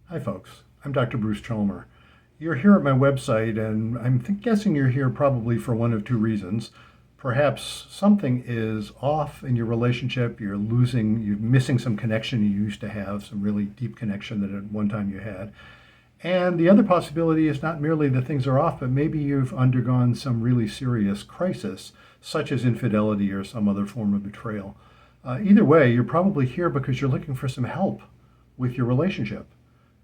Hi, folks. I'm Dr. Bruce Chalmer. You're here at my website, and I'm guessing you're here probably for one of two reasons. Perhaps something is off in your relationship, you're missing some connection you used to have, some really deep connection that at one time you had. And the other possibility is not merely that things are off, but maybe you've undergone some really serious crisis, such as infidelity or some other form of betrayal. Either way, you're probably here because you're looking for some help with your relationship.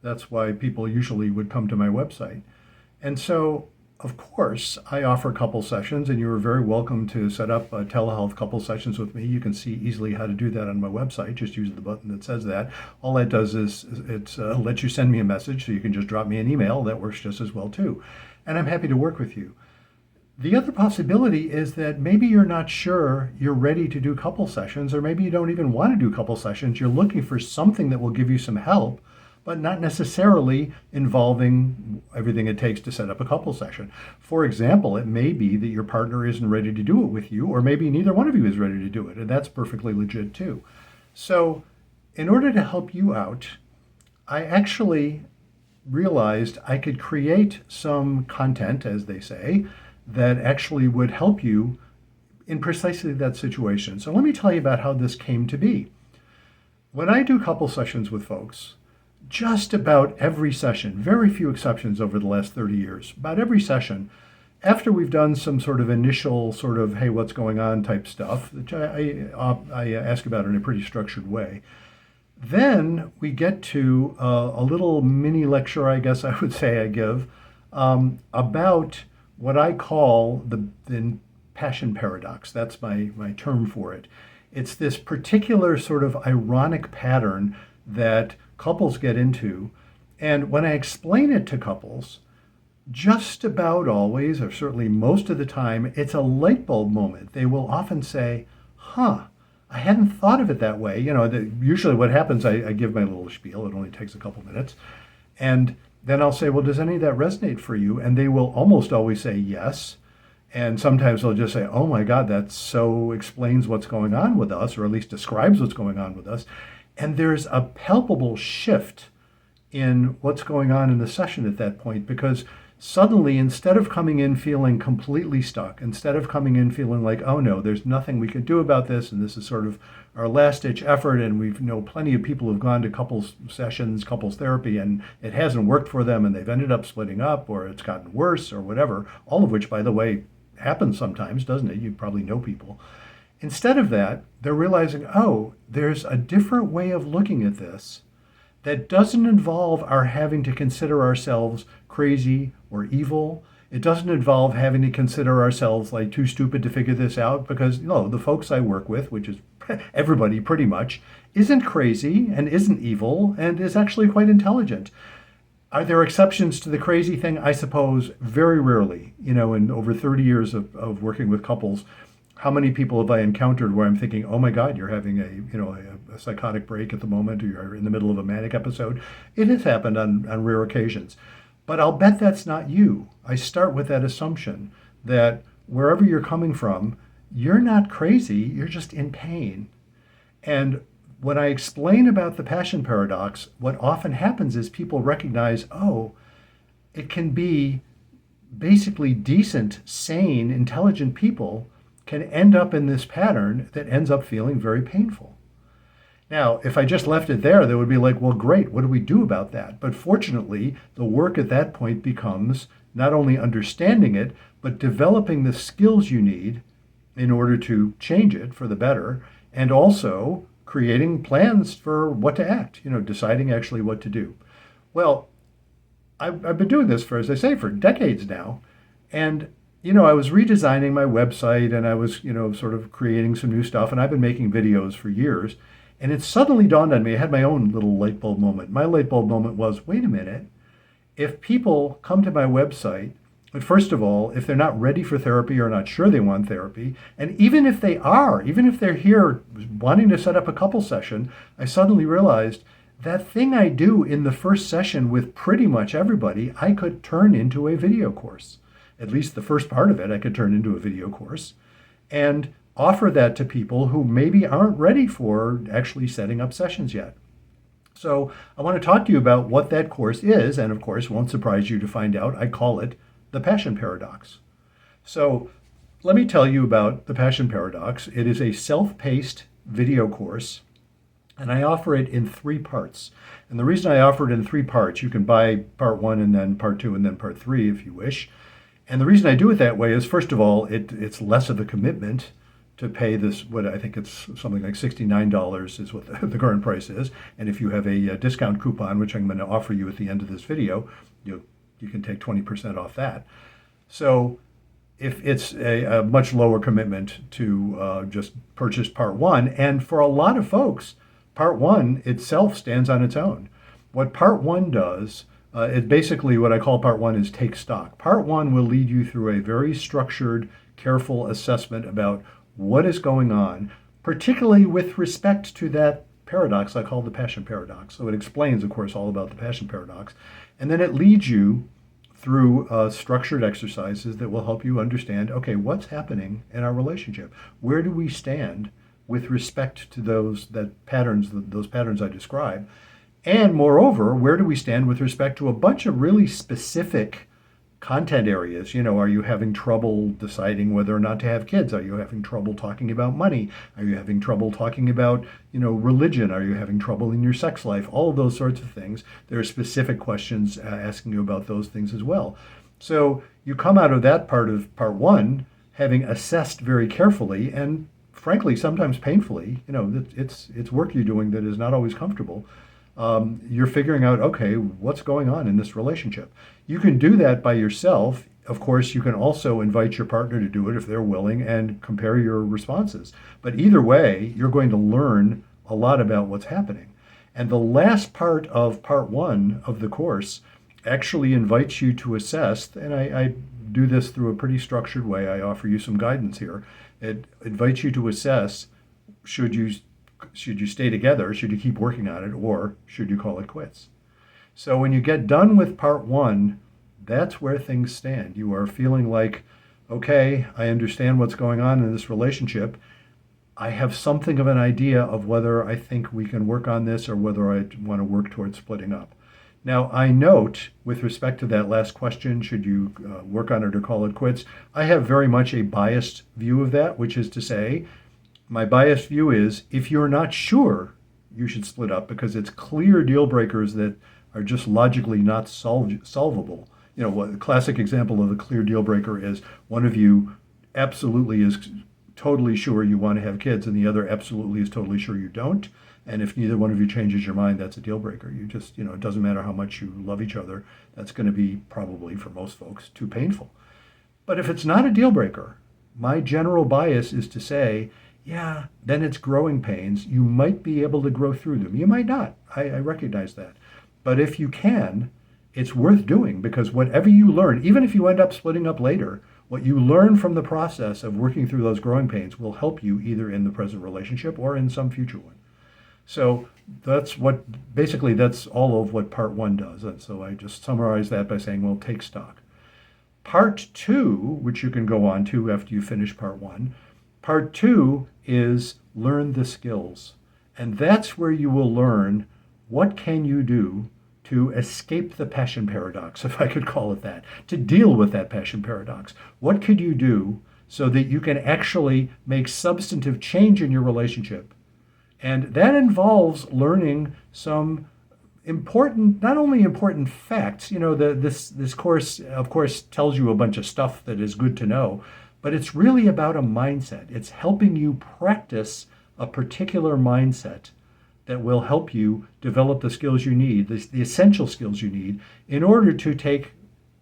That's why people usually would come to my website. And so, of course, I offer couple sessions, and you're very welcome to set up telehealth couple sessions with me. You can see easily how to do that on my website. Just use the button that says that. All that does is it lets you send me a message, so you can just drop me an email. That works just as well, too. And I'm happy to work with you. The other possibility is that maybe you're not sure you're ready to do couple sessions, or maybe you don't even want to do couple sessions. You're looking for something that will give you some help, but not necessarily involving everything it takes to set up a couple session. For example, it may be that your partner isn't ready to do it with you, or maybe neither one of you is ready to do it, and that's perfectly legit too. So, in order to help you out, I actually realized I could create some content, as they say, that actually would help you in precisely that situation. So, let me tell you about how this came to be. When I do couple sessions with folks, just about every session, very few exceptions over the last 30 years, about every session, after we've done some sort of initial sort of, hey, what's going on type stuff, which I ask about in a pretty structured way, then we get to a little mini lecture, I guess I would say I give, about what I call the passion paradox. That's my term for it. It's this particular sort of ironic pattern that couples get into. And when I explain it to couples, just about always, or certainly most of the time, it's a light bulb moment. They will often say, huh, I hadn't thought of it that way. Usually what happens, I give my little spiel. It only takes a couple minutes. And then I'll say, well, does any of that resonate for you? And they will almost always say yes. And sometimes they'll just say, oh my God, that so explains what's going on with us, or at least describes what's going on with us. And there's a palpable shift in what's going on in the session at that point, because suddenly, instead of coming in feeling completely stuck, instead of coming in feeling like, oh no, there's nothing we can do about this, and this is sort of our last ditch effort, and we've plenty of people who've gone to couples sessions, couples therapy, and it hasn't worked for them, and they've ended up splitting up, or it's gotten worse, or whatever, all of which, by the way, happens sometimes, doesn't it? You probably know people. Instead of that, they're realizing, oh, there's a different way of looking at this that doesn't involve our having to consider ourselves crazy or evil. It doesn't involve having to consider ourselves like too stupid to figure this out, because the folks I work with, which is everybody pretty much, isn't crazy and isn't evil and is actually quite intelligent. Are there exceptions to the crazy thing? I suppose very rarely. In over 30 years of working with couples, how many people have I encountered where I'm thinking, oh my God, you're having a psychotic break at the moment, or you're in the middle of a manic episode? It has happened on rare occasions. But I'll bet that's not you. I start with that assumption that wherever you're coming from, you're not crazy, you're just in pain. And when I explain about the passion paradox, what often happens is people recognize, oh, it can be basically decent, sane, intelligent people can end up in this pattern that ends up feeling very painful. Now, if I just left it there, they would be like, well, great, what do we do about that? But fortunately, the work at that point becomes not only understanding it, but developing the skills you need in order to change it for the better, and also creating plans for what to act, deciding actually what to do. Well, I've been doing this for, as I say, for decades now. And I was redesigning my website, and I was, sort of creating some new stuff, and I've been making videos for years. And it suddenly dawned on me, I had my own little light bulb moment. My light bulb moment was, wait a minute, if people come to my website, but first of all, if they're not ready for therapy or not sure they want therapy, and even if they are, even if they're here wanting to set up a couple session, I suddenly realized that thing I do in the first session with pretty much everybody, I could turn into a video course. At least the first part of it, I could turn into a video course and offer that to people who maybe aren't ready for actually setting up sessions yet. So I want to talk to you about what that course is, and of course, won't surprise you to find out I call it the Passion Paradox. So let me tell you about the Passion Paradox. It is a self-paced video course, and I offer it in 3 parts. And the reason I offer it in 3 parts, you can buy part 1 and then part 2 and then part 3 if you wish. And the reason I do it that way is, first of all, it's less of a commitment to pay this, what I think it's something like $69 is what the current price is. And if you have a discount coupon, which I'm going to offer you at the end of this video, you can take 20% off that. So if it's a much lower commitment to just purchase part 1, and for a lot of folks, part 1 itself stands on its own. What part 1 does, it basically, what I call part 1 is take stock. Part 1 will lead you through a very structured, careful assessment about what is going on, particularly with respect to that paradox I call the Passion Paradox. So it explains, of course, all about the Passion Paradox. And then it leads you through structured exercises that will help you understand, okay, what's happening in our relationship? Where do we stand with respect to those patterns I described? And moreover, where do we stand with respect to a bunch of really specific content areas? Are you having trouble deciding whether or not to have kids? Are you having trouble talking about money? Are you having trouble talking about, religion? Are you having trouble in your sex life? All of those sorts of things. There are specific questions asking you about those things as well. So you come out of that part of part 1 having assessed very carefully and frankly, sometimes painfully, it's work you're doing that is not always comfortable. You're figuring out, okay, what's going on in this relationship? You can do that by yourself. Of course, you can also invite your partner to do it if they're willing and compare your responses. But either way, you're going to learn a lot about what's happening. And the last part of part 1 of the course actually invites you to assess, and I do this through a pretty structured way. I offer you some guidance here. It invites you to assess, should you stay together, should you keep working on it, or should you call it quits? So when you get done with part 1, that's where things stand. You are feeling like, okay, I understand what's going on in this relationship. I have something of an idea of whether I think we can work on this or whether I want to work towards splitting up. Now, I note, with respect to that last question, should you work on it or call it quits, I have very much a biased view of that, which is to say, my biased view is, if you're not sure, you should split up because it's clear deal breakers that are just logically not solvable. A classic example of a clear deal breaker is one of you absolutely is totally sure you want to have kids and the other absolutely is totally sure you don't. And if neither one of you changes your mind, that's a deal breaker. You just, it doesn't matter how much you love each other. That's going to be probably, for most folks, too painful. But if it's not a deal breaker, my general bias is to say, yeah, then it's growing pains. You might be able to grow through them. You might not. I recognize that. But if you can, it's worth doing because whatever you learn, even if you end up splitting up later, what you learn from the process of working through those growing pains will help you either in the present relationship or in some future one. So that's all of what part 1 does. And so I just summarize that by saying, well, take stock. Part 2, which you can go on to after you finish part 1, part 2 is learn the skills. And that's where you will learn what can you do to escape the passion paradox, if I could call it that, to deal with that passion paradox. What could you do so that you can actually make substantive change in your relationship? And that involves learning some important, not only important facts, this course, of course, tells you a bunch of stuff that is good to know, but it's really about a mindset. It's helping you practice a particular mindset that will help you develop the skills you need, the essential skills you need, in order to take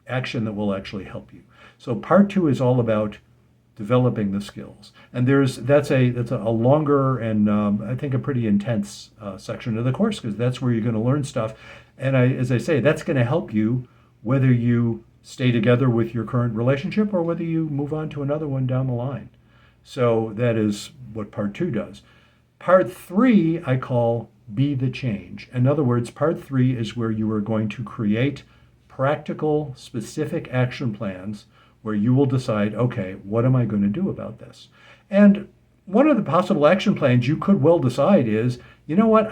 action that will actually help you. So part 2 is all about developing the skills. And that's a longer and I think a pretty intense section of the course because that's where you're going to learn stuff. And as I say, that's going to help you whether you stay together with your current relationship or whether you move on to another one down the line. So that is what part 2 does. Part 3 I call be the change. In other words, part 3 is where you are going to create practical, specific action plans where you will decide, okay, what am I going to do about this? And one of the possible action plans you could well decide is, you know what,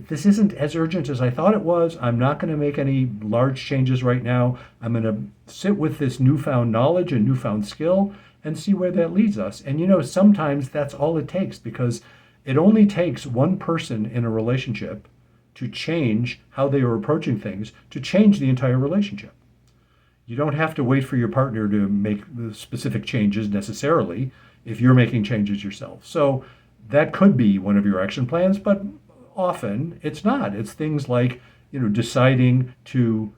this isn't as urgent as I thought it was. I'm not going to make any large changes right now. I'm going to sit with this newfound knowledge and newfound skill and see where that leads us. And sometimes that's all it takes, because it only takes one person in a relationship to change how they are approaching things, to change the entire relationship. You don't have to wait for your partner to make the specific changes necessarily if you're making changes yourself. So that could be one of your action plans, but often it's not. It's things like, deciding to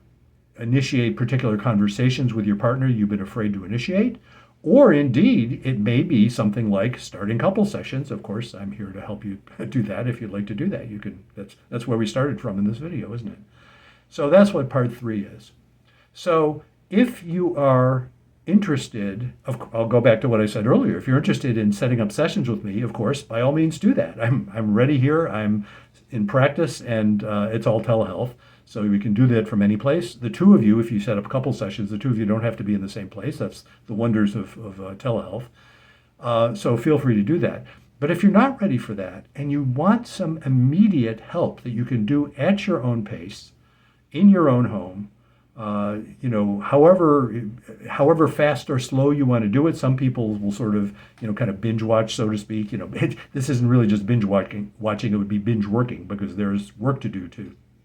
initiate particular conversations with your partner you've been afraid to initiate. Or indeed, it may be something like starting couple sessions. Of course, I'm here to help you do that. If you'd like to do that, you can. That's where we started from in this video, isn't it? So that's what part 3 is. So if you are interested, I'll go back to what I said earlier. If you're interested in setting up sessions with me, of course, by all means do that. I'm ready here. I'm in practice, and it's all telehealth. So we can do that from any place. The two of you, if you set up a couple sessions, the two of you don't have to be in the same place. That's the wonders of telehealth. So feel free to do that. But if you're not ready for that and you want some immediate help that you can do at your own pace, in your own home, however fast or slow you want to do it. Some people will sort of, kind of binge watch, so to speak. This isn't really just binge watching. It would be binge working, because there's work to do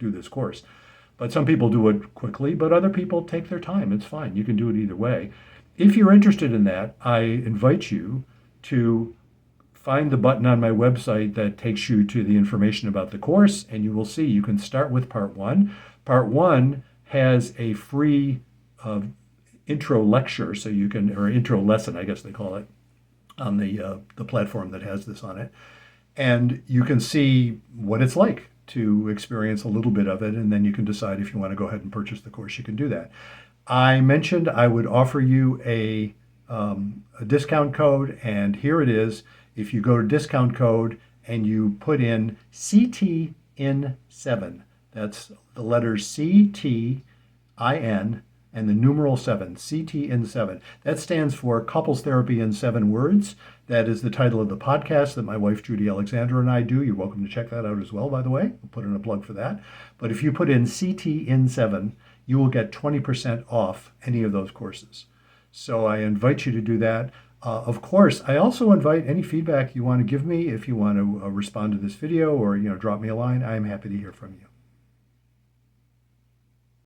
this course. But some people do it quickly, but other people take their time. It's fine. You can do it either way. If you're interested in that, I invite you to find the button on my website that takes you to the information about the course, and you will see you can start with part 1. Part 1 has a free intro lecture, so you can, or intro lesson, I guess they call it, on the platform that has this on it. And you can see what it's like to experience a little bit of it, and then you can decide if you want to go ahead and purchase the course. You can do that. I mentioned I would offer you a discount code, and here it is. If you go to discount code and you put in CTN7, that's the letters CTIN and the numeral 7, CTN7. That stands for Couples Therapy in 7 Words. That is the title of the podcast that my wife, Judy Alexander, and I do. You're welcome to check that out as well, by the way. We'll put in a plug for that. But if you put in CTN7, you will get 20% off any of those courses. So I invite you to do that. Of course, I also invite any feedback you want to give me. If you want to respond to this video or drop me a line, I'm happy to hear from you.